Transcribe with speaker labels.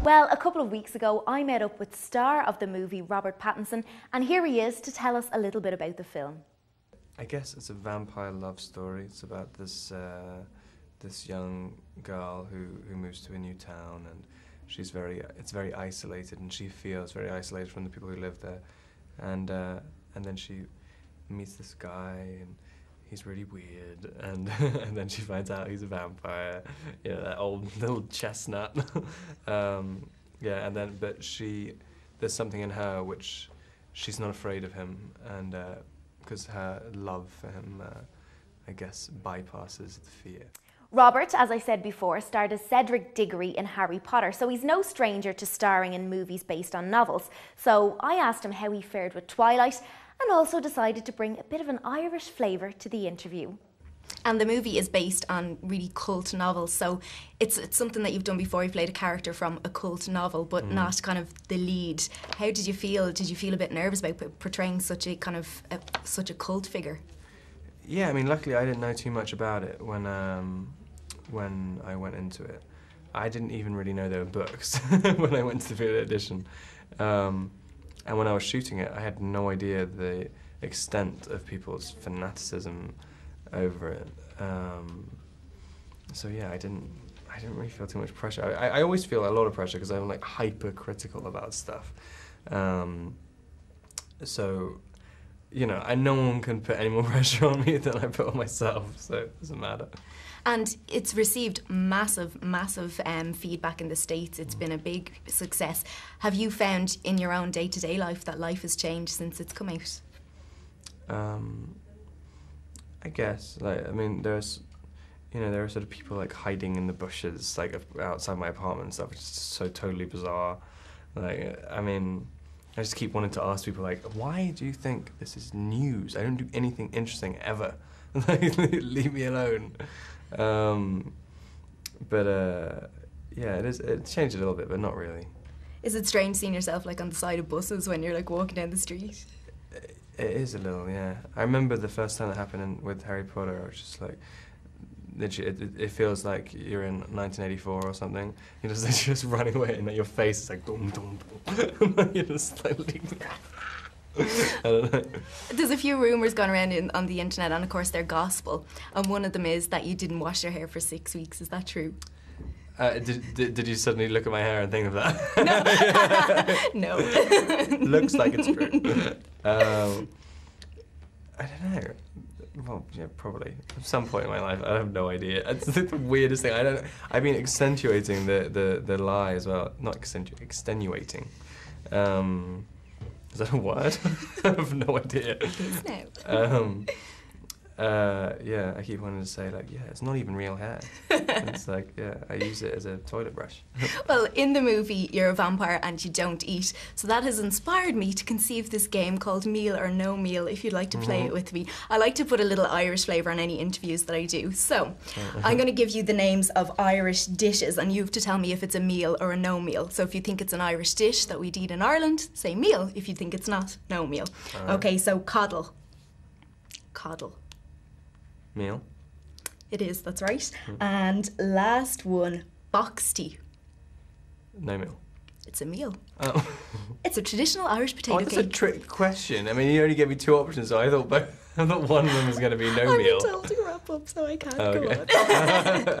Speaker 1: Well, a couple of weeks ago, I met up with star of the movie, Robert Pattinson, and here he is to tell us a little bit about the film.
Speaker 2: I guess it's a vampire love story. It's about this this young girl who moves to a new town, and it's very isolated, and she feels very isolated from the people who live there, and then she meets this guy, and he's really weird, and and then she finds out he's a vampire, you know, that old little chestnut. Yeah, and then but there's something in her which she's not afraid of him, and because her love for him, I guess, bypasses the fear.
Speaker 1: Robert, as I said before, starred as Cedric Diggory in Harry Potter, so he's no stranger to starring in movies based on novels. So I asked him how he fared with Twilight, and also decided to bring a bit of an Irish flavour to the interview.
Speaker 3: And the movie is based on really cult novels, so it's something that you've done before. You've played a character from a cult novel, but not kind of the lead. How did you feel? Did you feel a bit nervous about portraying such a kind of such a cult figure?
Speaker 2: Yeah, I mean, luckily I didn't know too much about it when I went into it. I didn't even really know there were books when I went to the video edition. And when I was shooting it, I had no idea the extent of people's fanaticism over it. So yeah, I didn't really feel too much pressure. I always feel a lot of pressure because I'm like hypercritical about stuff. So, you know, no one can put any more pressure on me than I put on myself, so it doesn't matter.
Speaker 3: And it's received massive feedback in the States. It's been a big success. Have you found in your own day-to-day life that life has changed since it's come out?
Speaker 2: I guess, like, I mean, there are sort of people like hiding in the bushes, like outside my apartment and stuff, which is so totally bizarre. Like, I mean, I just keep wanting to ask people, like, why do you think this is news? I don't do anything interesting ever. Like, leave me alone. Yeah, it's changed a little bit, but not really.
Speaker 3: Is it strange seeing yourself like on the side of buses when you're like walking down the street?
Speaker 2: It is a little, yeah. I remember the first time that happened with Harry Potter. I was just like, it feels like you're in 1984 or something. You're just running away, and then your face is like dum dum dum. You're just like, leave me. I don't know.
Speaker 3: There's a few rumours going around on the internet, and of course they're gospel. And one of them is that you didn't wash your hair for 6 weeks. Is that true?
Speaker 2: Did you suddenly look at my hair and think of that?
Speaker 3: No. No.
Speaker 2: Looks like it's true. I don't know. Well, yeah, probably. At some point in my life, I have no idea. It's the weirdest thing. I've been accentuating the lie as well. Not extenuating. Is that a word? I have no idea.
Speaker 3: No.
Speaker 2: Yeah, I keep wanting to say, like, yeah, it's not even real hair. It's like, yeah, I use it as a toilet brush.
Speaker 3: Well, in the movie, you're a vampire and you don't eat. So that has inspired me to conceive this game called Meal or No Meal, if you'd like to play it with me. I like to put a little Irish flavour on any interviews that I do. So, I'm going to give you the names of Irish dishes, and you have to tell me if it's a meal or a no meal. So if you think it's an Irish dish that we'd eat in Ireland, say meal. If you think it's not, no meal. Right. Okay, so coddle. Coddle.
Speaker 2: Meal.
Speaker 3: It is, that's right. And last one, box tea.
Speaker 2: No meal.
Speaker 3: It's a meal.
Speaker 2: Oh.
Speaker 3: It's a traditional Irish potato cake.
Speaker 2: That's a trick question. I mean, you only gave me 2 options, so I thought one of them was going to be no meal.
Speaker 3: I'm told to wrap up, so I can't
Speaker 2: go
Speaker 3: on.